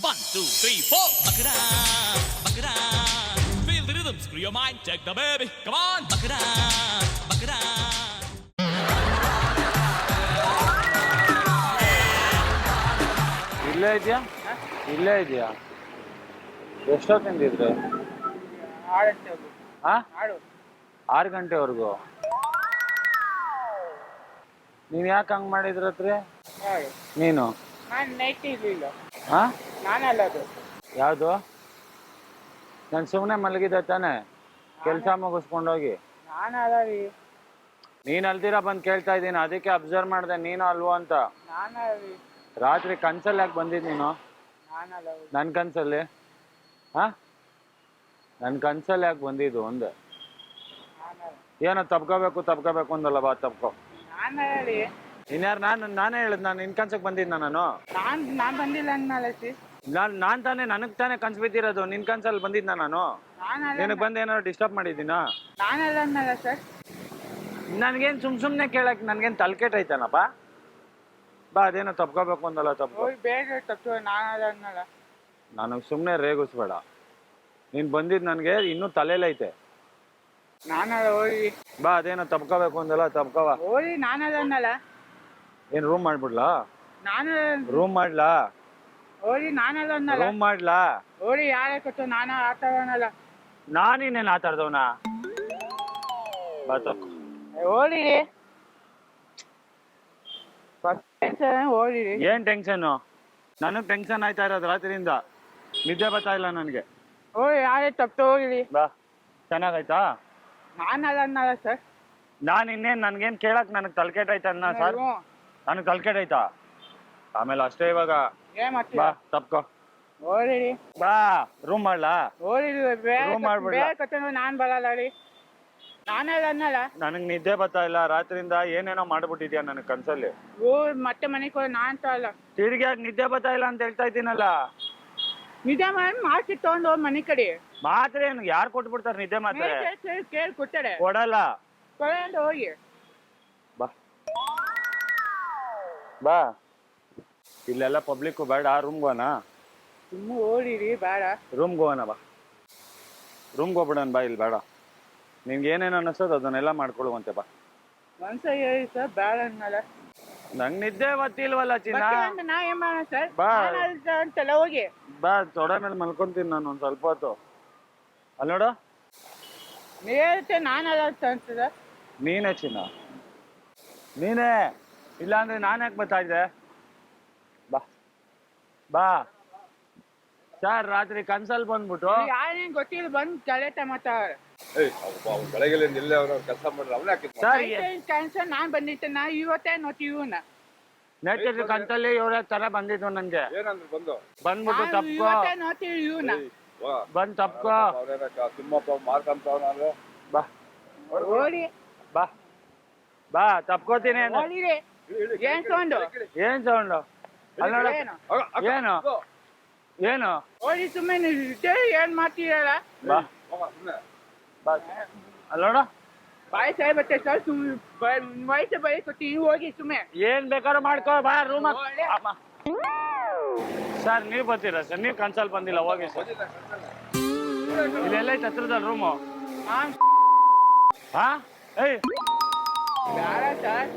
1, 2, 3, 4. Bakara, bakara. Feel the rhythm, screw your mind, take the baby. Come on, bakara, bakara. ಇಲ್ಲೇ ಇದೆಯಾ ಇಲ್ಲೇ ಇದೆಯಾ ಎಷ್ಟೊತ್ತಿಂದಿದ್ರೆ ಹಾಂ 6 ಗಂಟೆವರೆಗೂ ನೀನು ಯಾಕೆ ಹಂಗೆ ಮಾಡಿದ್ರತ್ರಿ ನೀನು ನಾನು ನೈಟ್ ಇರಲಿಲ್ಲ. ಹಾಂ ನಾನಲ್ಲ ಅದು. ಯಾವುದು ನಾನು ಸುಮ್ಮನೆ ಮಲಗಿದ್ದೆ ತಾನೆ ಕೆಲಸ ಮುಗಿಸ್ಕೊಂಡೋಗಿ ನಾನಲ್ಲ ರೀ. ನೀನು ಅಲ್ದಿರ ಬಂದು ಕೇಳ್ತಾ ಇದ್ದೀನಿ ಅದಕ್ಕೆ ಅಬ್ಸರ್ವ್ ಮಾಡಿದೆ ನೀನು ಅಲ್ವೋ ಅಂತ. ನಾನಲ್ಲ ರೀ. ರಾತ್ರಿ ಕನ್ಸಲ್ಲಿ ಯಾಕೆ ಬಂದಿದ್ದು ನೀನು ನಾನಲ್ಲ. ನನ್ನ ಕನ್ಸಲ್ಲಿ ಹಾಂ ನನ್ನ ಕನ್ಸಲ್ಲಿ ಯಾಕೆ ಬಂದಿದ್ದು ಒಂದೇ ನಾನಲ್ಲ. ಏನೋ ತಪ್ಕೋಬೇಕು ಅಂದಲ್ಲ ಬಾ ತಪ್ಕೋ. ನಾನಲ್ಲ ರೀ. ಇನ್ಯಾರು ನಾನೇ ಹೇಳಿದ್ ನಾನು ನಿನ್ ಕನ್ಸಕ್ಕೆ ಬಂದಿದ್ದ ನಾನು ನಾನು ಬಂದಿಲ್ಲ ಅಂದ್ನಲ್ಲ ಸಿ. ನಾನ್ ತಾನೇ ನನಗ್ ತಾನೇ ಕನ್ಸು ಬಿದ್ದಿರೋದು ನಿನ್ ಕನ್ಸಲ್ಲಿ ಬಂದಿದ್ದ ನಾನು ನಾನಲ್ಲ. ನಿನಗೆ ಬಂದು ಏನಾದ್ರು ಡಿಸ್ಟರ್ಬ್ ಮಾಡಿದ್ದೀನಾ? ನಾನಲ್ಲ ಅಂದ್ನಲ್ಲ ಸರ್. ನನ್ಗೇನು ಸುಮ್ಮನೆ ಕೇಳಕ್ಕೆ ನನ್ಗೇನು ತಲೆಕೆಟ್ಟೈತೇನಪ್ಪ? ಬಾ ಅದೇನೋ ತಪ್ಕೋಬೇಕು ಅಂದಲ್ಲ ತಪ್ಕೋ. ಹೋಗಿ ಬೇಗ ತಪ್ಪು. ನಾನಲ್ಲ ಅಂದ್ನಲ್ಲ. ನನಗೆ ಸುಮ್ಮನೆ ರೇಗಿಸ್ಬೇಡ. ನೀನು ಬಂದಿದ್ದು ನನಗೆ ಇನ್ನೂ ತಲೆಲೈತೆ. ನಾನಲ್ಲ ಹೋಗಿ. ಬಾ ಅದೇನೋ ತಪ್ಕೋಬೇಕು ಅಂದಲ್ಲ ತಪ್ಕೋವ. ಹೋಗಿ ನಾನಲ್ಲ ಅಂದ್ನಲ್ಲ. ಏನು ರೂಮ್ ಮಾಡ್ಬಿಡ್ಲಾ? ನಾನು ರೂಮ್ ಮಾಡ್ಲಾ? ಹೋಗಿ ನಾನಲ್ಲ ಅಂದ್ನಲ್ಲ. ರೂಮ್ ಮಾಡ್ಲಾ? ಹೋಗಿ ಯಾರೇ ಕೊಟ್ಟು ನಾನು ಆಟವನಲ್ಲ. ನಾನಿನ್ನೇನು ಆಟಾಡ್ದವನ? ಬಾ ತಪ್ಕೋ. ಹೋಗಿ ಹೋಗಿ. ಏನ್ ಟೆನ್ಷನ್ನು? ನನಗ್ ಟೆನ್ಷನ್ ಆಯ್ತಾ ಇರೋದು ರಾತ್ರಿಯಿಂದ. ನಿದ್ದೆ ಬರ್ತಾ ಇಲ್ಲ ನನಗೆ. ಹೋಗಿ ಯಾರೇ ತಪ್ಪು ಹೋಗಿರಿ. ಬಾ ಚೆನ್ನಾಗಾಯ್ತಾ? ನಾನಲ್ಲ ಅನ್ನಲ್ಲ ಸರ್. ನಾನು ಇನ್ನೇನು ನನ್ಗೇನು ಕೇಳಕ್ ನನಗೆ ತಲೆಕೆಟ್ಟೈತ ಅನ್ನ ಸರ್? ನನಗೆ ತಲೆಕೆಟ್ಟೈತಾ? ಆಮೇಲೆ ಅಷ್ಟೇ ಇವಾಗ. ಏನ್ ಬಾ ಮಾಡ್ತೀರಾ? ತಪ್ಕೋ. ಹೋಗಿ ಬಾ ರೂಮ್ ಮಾಡ್ಲಾ? ಹೋಗಿ Room ಮಾಡ್ಬಿಡ್ಲಾ? ಬೇರೆ ಕಟ್ಟನು ನಾನು ಬರಲ್ಲ ರೀ. ನಾನಲ್ಲ ಅನ್ನಲ್ಲ. ನನಗೆ ನಿದ್ದೆ ಬರ್ತಾ ಇಲ್ಲ ರಾತ್ರಿಯಿಂದ. ಏನೇನೋ ಮಾಡ್ಬಿಟ್ಟಿದ್ಯಾ ನನಗೆ ಕನ್ಸಲ್ಲಿ. ಮತ್ತೆ ಮನೆಗೆ ಹೋಗಿ ನಾನ್ ಅಂತ ಅಲ್ಲ. ತಿರ್ಗ್ಯಾಗ ನಿದ್ದೆ ಬರ್ತಾ ಇಲ್ಲ ಅಂತ ಹೇಳ್ತಾ ಇದ್ದೀನಲ್ಲ. ನಿದ್ದೆ ಮಾಡಿ ಮಾಸಿ ತಗೊಂಡು ಹೋಗಿ ಮನೆ ಕಡೆ. ಮಾತ್ರೆ ಏನು ಯಾರು ಕೊಟ್ಬಿಡ್ತಾರೆ ನಿದ್ದೆ ಮಾತ್ರೆ? ಕೇಳಿ ಕೊಡ್ತಾರೆ. ಕೊಡಲ್ಲ. ಕೊಡಂಡು ಹೋಗಿ. ಬಾ ಬಾ ಇಲ್ಲೆಲ್ಲ ಪಬ್ಲಿಕ್ ಬೇಡ. ರೂಮ್ಗೆ ಹೋಗೋಣ. ಸುಮ್ಮ ಹೋಗಿರಿ ಬೇಡ. ರೂಮ್ಗೆ ಹೋಗೋಣ ಬಾ. ರೂಮ್ಗೆ ಹೋಗ್ಬಿಡೋಣ ಬಾ. ಇಲ್ಲಿ ಬೇಡ. ನಿನ್ಗೆ ಏನೇನು ಅನ್ನಿಸ್ತದ ಅದನ್ನೆಲ್ಲ ಮಾಡ್ಕೊಳ್ಳುವಂತೆ ಬಾ. ಮನ್ಸ ಹೇಳಿ ಸರ್ ಬೇಡ ಅನ್ನಲ್ಲ. ನಂಗೆ ನಿದ್ದೆ ಗೊತ್ತಿಲ್ವಲ್ಲ ಚಿನ್ನ. ನಾ ಏನ್ ಮಾಡೋಣ ಸರ್? ಬಾ. ಅಂತಲ್ಲ ಹೋಗಿ. ಬಾ ತೊಡೆ ಮೇಲೆ ಮಲ್ಕೊಂತೀನಿ ನಾನು ಒಂದು ಸ್ವಲ್ಪ ಹೊತ್ತು. ಅಲ್ಲಿ ನೋಡು ನೀರುತ್ತೆ ನಾನಲ್ಲ ಅಂತ ಅನ್ಸದ. ನೀನೇ ಚಿನ್ನ ನೀನೇ. ಇಲ್ಲಾಂದ್ರೆ ನಾನು ಯಾಕೆ ಬರ್ತಾ ಇದ್ದೆ? ಬಾ ಬಾ ಸರ್. ರಾತ್ರಿ ಕನ್ಸಲ್ ಬಂದ್ಬಿಟ್ಟು ಯಾರೇನ್ ಗೊತ್ತಿಲ್ಲ ಬಂದ್ ಕಳೆತ ಮಾತಾಡ. ಬೆಳಗ್ಗೆ ಎಲ್ಲೇ ಅವ್ರ ಕೆಲಸ ಮಾಡ್ರೆ ಅವನೇ ಹಾಕಿದ್ ಸರ್ ಕ್ಯಾನ್ಸರ್ ನಾನ್ ಬಂದಿದ್ದೆ. ನಾ ಇವತ್ತೇ ನೋಡ್ತಿ ಇವನ್ನ ನೇಚರ್ ಕನ್ಸಲ್ಲಿ ಇವರ ತರ ಬಂದಿದ್ದು ನನ್ಗೆ. ಏನಂದ್ರು ಬಂದ್ಬಿಟ್ಟು ತಪ್ಕೋ. ಇವತ್ತೇ ನೋಡ್ತೀವಿ ಇವನ್ನ. ಬಂದ್ ತಪ್ಕೋ. ತಿಮ್ಮಪ್ಪ ಮಾರ್ಕಂತವನಾದ್ರೆ ಬಾ ಹೋಗಿ ಬಾ ಬಾ ತಪ್ಕೋತೀನಿ ಅಂದ್ರೆ. ಹೋಗಿರಿ. ಏನ್ ಸೌಂಡು? ಏನ್ ಸೌಂಡು? ಅಲ್ಲಿ ನೋಡು. ಏನು ಏನು? ಹೋಗಿ ಸುಮ್ಮನೆ ಏನ್ ಮಾಡ್ತೀರಲ್ಲ? ಬಾ ಬಾ ಅಲ್ಲಿ ನೋಡು. ಬಾಯಿ ಸಾಯಿ ಬತ್ತೆ ಸರ್. ವಯಸ್ಸು ಬೈ ಕೊಡ್ತೀನಿ ಹೋಗಿ ಸುಮ್ಮನೆ. ಏನ್ ಬೇಕಾದ್ರೂ ಮಾಡ್ಕೋ ಬಾ. ರೂಮ್ ಸರ್ ನೀವು ಬರ್ತೀರಾ ಸರ್? ನೀವು ಕನ್ಸಲ್ ಬಂದಿಲ್ಲ ಹೋಗಿ ಸರ್. ಇಲ್ಲೆಲ್ಲ ಐತೆ ಹತ್ರದಲ್ಲಿ ರೂಮು. ಹಾ ಏಯ್ ಬೇಡ ಸರ್.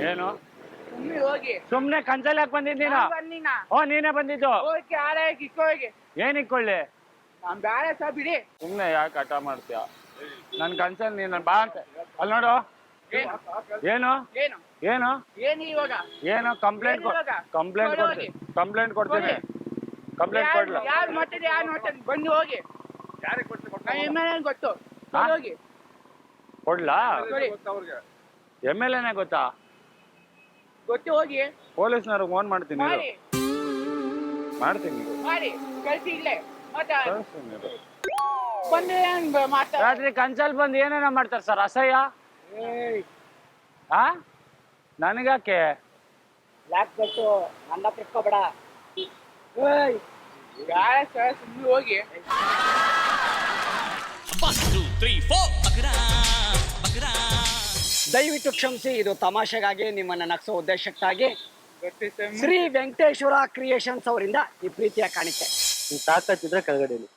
ಏನು ಸುಮ್ಮನೆ ಹೋಗಿ. ಸುಮ್ನೆ ಕನ್ಸಲ್ ಯಾಕೆ ಬಂದಿದ್ದೀನ? ಬಂದಿನ ಓ ನೀನೇ ಬಂದಿದ್ದು. ಹೋಗಿ ಆರಾಗಿ ಇಕ್ಕೋಗಿ. ಏನ್ ಇಕ್ಕೊಳ್ಳಿ? ನಾನ್ ಬೇಡ ಸರ್ ಬಿಡಿ. ಸುಮ್ನೆ ಯಾಕೆ ಹಠ ಮಾಡ್ತೀಯ? ನನ್ ಕನ್ಸಲ್ ನೀನ್ ಬಾ ಅಂತ. ಅಲ್ಲಿ ನೋಡು. ಏನು ಏನು ಏನು ಏನು ಏನು ಇವಾಗ? ಏನು ಕಂಪ್ಲೇಂಟ್ ಕಂಪ್ಲೇಂಟ್ ಕೊಡ್ತೀನಿ. ಕಂಪ್ಲೇಂಟ್ ಕೊಡ್ತೀನಿ. ಕಂಪ್ಲೇಂಟ್ ಕೊಡ್ಲ? ಯಾರು ಮಾತಾಡಿ ಯಾರು ಮಾತಾಡಿ ಬಂದು ಹೋಗಿ. ಯಾರಿಗೆ ಕೊಡ್ತೀನಿ ನಾ ಎಮ್ ಗೊತ್ತು. ಹಾ? ಹೋಗಿ ಕೊಡ್ಲಾ? ಕೊಡಿ. ಅವ್ರಿಗೆ MLA ಗೊತ್ತಾ? ಗೊತ್ತು ಹೋಗಿ. ಪೊಲೀಸ್ನವ್ರಿಗೆ ಫೋನ್ ಮಾಡ್ತೀನಿ ಇರು. ಮಾಡಿ ಮಾಡ್ತೀನಿ ಮಾಡಿ ಕಳ್ಸಿ ಇಲ್ಲೇ ಮಾತಾ ಕಳ್ಸ್ತೀನಿ ಇರು. ಬಂದು ಮಾತಾಡ. ರಾತ್ರಿ ಕನ್ಸಲ್ ಬಂದು ಏನೇನೋ ಮಾಡ್ತಾರೆ ಸರ್ ಅಸಹ್ಯ. ಆ ನನಗಾಕೆ ಯಾಕೆ ಗೊತ್ತು ನನ್ನ ತಿಳ್ಕೊಬೇಡ. ಯಾರ ಸರ್ ಸುಮ್ಮನೆ ಹೋಗಿ. 1, 2, 3, 4. Bakara, bakara. ದಯವಿಟ್ಟು ಕ್ಷಮಿಸಿ. ಇದು ತಮಾಷೆಗಾಗಿ ನಿಮ್ಮನ್ನು ನಗಿಸೋ ಉದ್ದೇಶಕ್ಕಾಗಿ ಗೊತ್ತು ಸ್ವಾಮಿ. ಶ್ರೀ ವೆಂಕಟೇಶ್ವರ ಕ್ರಿಯೇಷನ್ಸ್ ಅವರಿಂದ ಈ ಪ್ರೀತಿಯ ಕಾಣಿಕೆ. ನಿನ್ ತಾಕತ್ತಿದ್ರೆ ಕೆಳಗಡೆ ಇಳಿ.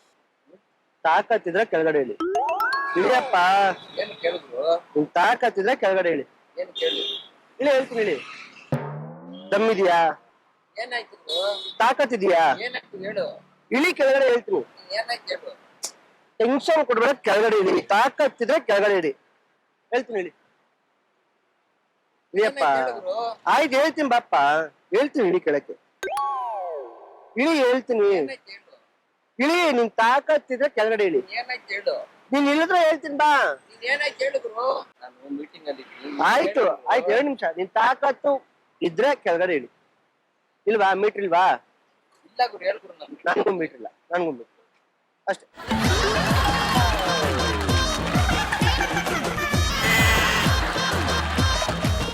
ತಾಕತ್ತಿದ್ರೆ ಕೆಳಗಡೆ ಇಳಿ. ಇಳಿಯಪ್ಪ. ಏನ್ ಕೇಳಿದ್ರು? ನಿನ್ ತಾಕತ್ತಿದ್ರೆ ಕೆಳಗಡೆ ಇಳಿ. ಏನ್ ಕೇಳಿ? ಇಳಿ ಹೇಳ್ತೀನಿ ಇಳಿ. ದಮ್ಮಿದ್ಯಾ? ಏನಾಯ್ತು? ತಾಕತ್ತಿದ್ಯಾ? ಏನಾಯ್ತು ಹೇಳು. ಇಳಿ ಕೆಳಗಡೆ ಹೇಳ್ತೀನಿ. ಏನಾಯ್ತು ಹೇಳು. ಟೆನ್ಷನ್ ಕೊಡ್ಬೇಡ, ಕೆಳಗಡೆ ಇಳಿ. ತಾಕತ್ತಿದ್ರೆ ಕೆಳಗಡೆ ಇಳಿ ಹೇಳ್ತೀನಿ ಇಳಿ. ಇಳಿಯಪ್ಪ. ಆಯ್ತು ಹೇಳ್ತೀನಿ ಬಾಪ್ಪ. ಹೇಳ್ತೀನಿ ಇಳಿ ಕೆಳಕ್ಕೆ. ಇಳಿ ಹೇಳ್ತೀನಿ. ಏನಾಯ್ತು ಹೇಳು. ಇಳಿ. ನಿನ್ ತಾಕತ್ತಿದ್ರೆ ಕೆಳಗಡೆ ಇಳಿ. ಏನಾಯ್ತು ಹೇಳು. ನೀನ್ ಇಳಿದ್ರೆ ಹೇಳ್ತೀನಿ ಬಾ. ನೀನ್ ಏನಾಯ್ತು ಹೇಳಿದ್ರು? ನಾನು ಮೀಟಿಂಗ್ ಅಲ್ಲಿ ಇದ್ದೀನಿ. ಆಯ್ತು ಆಯ್ತು 2 ನಿಮಿಷ. ನಿನ್ ತಾಕತ್ತು ಇದ್ರೆ ಕೆಳಗಡೆ ಇಳಿ. ಇಲ್ವಾ? ಮೀಟರ್ ಇಲ್ವಾ? ಇಲ್ಲ ಗುರು, ಹೇಳ್ಗುರು. ನನಗೂ ಮೀಟರ್ ಇಲ್ಲ. ನನಗೂ ಮೀಟರ್ ಅಷ್ಟೇ.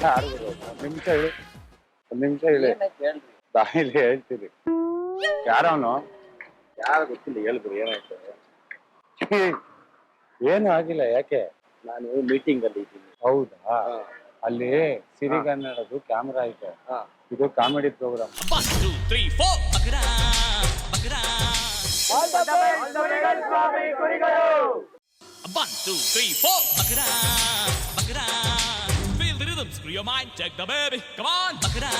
ಒಂದ್ ನಿಮಿಷ ಹೇಳಿ, ಒಂದ್ ನಿಮಿಷ ಹೇಳಿ. ಏನಾಯ್ತು ಹೇಳ್ರಿ. ಬಾಯಿಲಿ ಹೇಳ್ತೀರಿ. ಯಾರವನು? ಯಾರು ಗೊತ್ತಿಲ್ಲ, ಹೇಳಿದ್ರು ಏನಾಯ್ತು. ಏನು ಆಗಿಲ್ಲ. ಯಾಕೆ? ನಾನು ಮೀಟಿಂಗ್ ಅಲ್ಲಿ ಇದ್ದೀನಿ. ಹೌದಾ? ಅಲ್ಲಿ ಸಿರಿಗನ್ನಡದು ಕ್ಯಾಮ್ರಾ ಐತೆ. ಇದು ಕಾಮಿಡಿ ಪ್ರೋಗ್ರಾಮ್. 1 2 3 4 ಬಕರಾ ಬಕರಾ 1 2 3 4 ಬಕರಾ ಬಕರಾ feel the rhythm screw your mind check the baby come on ಬಕರಾ